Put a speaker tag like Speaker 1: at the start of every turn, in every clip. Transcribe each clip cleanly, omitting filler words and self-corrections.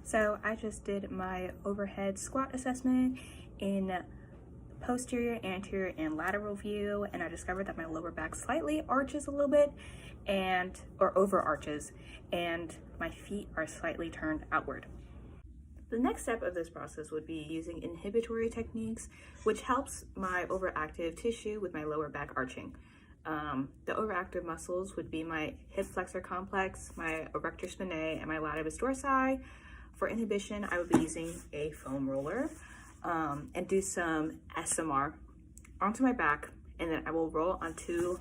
Speaker 1: So I just did my overhead squat assessment in posterior, anterior, and lateral view, and I discovered that my lower back slightly arches a little bit or over arches, and my feet are slightly turned outward. The next step of this process would be using inhibitory techniques, which helps my overactive tissue with my lower back arching. The overactive muscles would be my hip flexor complex, my erector spinae, and my latissimus dorsi. For inhibition, I would be using a foam roller and do some SMR onto my back, and then I will roll onto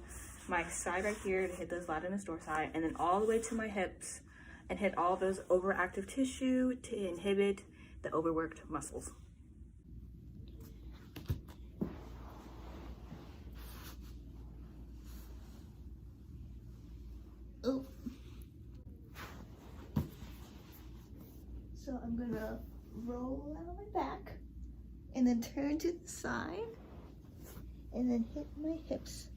Speaker 1: my side right here to hit those latissimus dorsi, and then all the way to my hips and hit all those overactive tissue to inhibit the overworked muscles.
Speaker 2: Oh. So I'm gonna roll out my back and then turn to the side and then hit my hips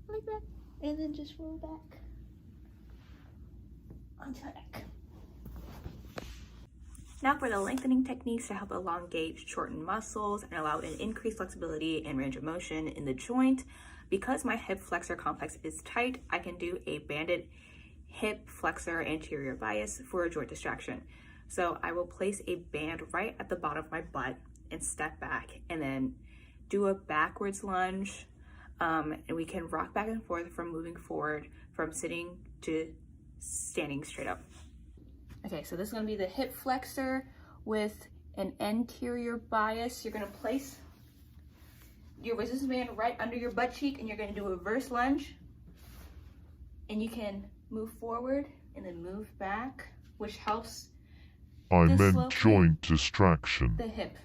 Speaker 2: like that, and then just roll back onto my back.
Speaker 1: Now for the lengthening techniques to help elongate shorten muscles and allow an increased flexibility and range of motion in the joint. Because my hip flexor complex is tight, I can do a banded hip flexor anterior bias for a joint distraction. So I will place a band right at the bottom of my butt and step back, and then do a backwards lunge, and we can rock back and forth from moving forward from sitting to standing straight up. Okay, so this is gonna be the hip flexor with an anterior bias. You're gonna place your resistance band right under your butt cheek, and you're gonna do a reverse lunge, and you can move forward and then move back, which helps
Speaker 3: joint distraction.
Speaker 1: The hip.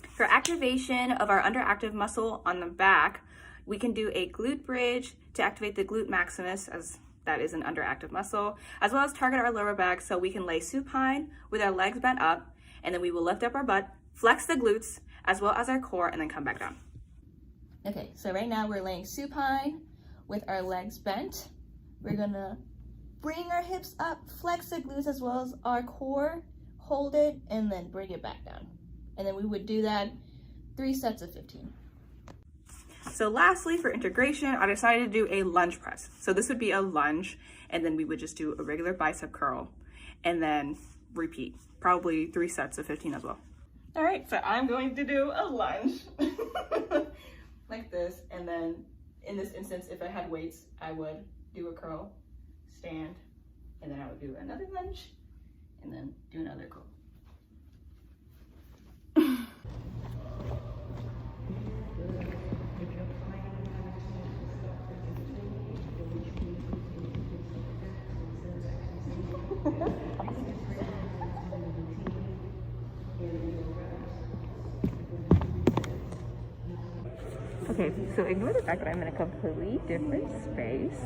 Speaker 1: For activation of our underactive muscle on the back, we can do a glute bridge to activate the glute maximus, as that is an underactive muscle, as well as target our lower back, so we can lay supine with our legs bent up, and then we will lift up our butt, flex the glutes, as well as our core, and then come back down. Okay, so right now we're laying supine with our legs bent. We're gonna bring our hips up, flex the glutes as well as our core, hold it, and then bring it back down. And then we would do that 3 sets of 15. So lastly, for integration, I decided to do a lunge press. So this would be a lunge, and then we would just do a regular bicep curl, and then repeat, probably 3 sets of 15 as well. All right, so I'm going to do a lunge like this, and then in this instance, if I had weights, I would do a curl, stand, and then I would do another lunge, and then do another curl. Okay, so ignore the fact that I'm in a completely different space,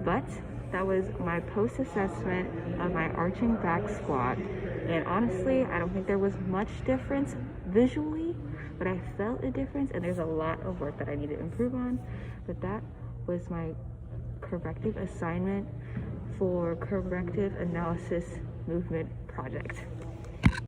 Speaker 1: but that was my post-assessment of my arching back squat, and honestly, I don't think there was much difference visually, but I felt a difference, and there's a lot of work that I need to improve on. But that was my corrective assignment for corrective analysis movement project.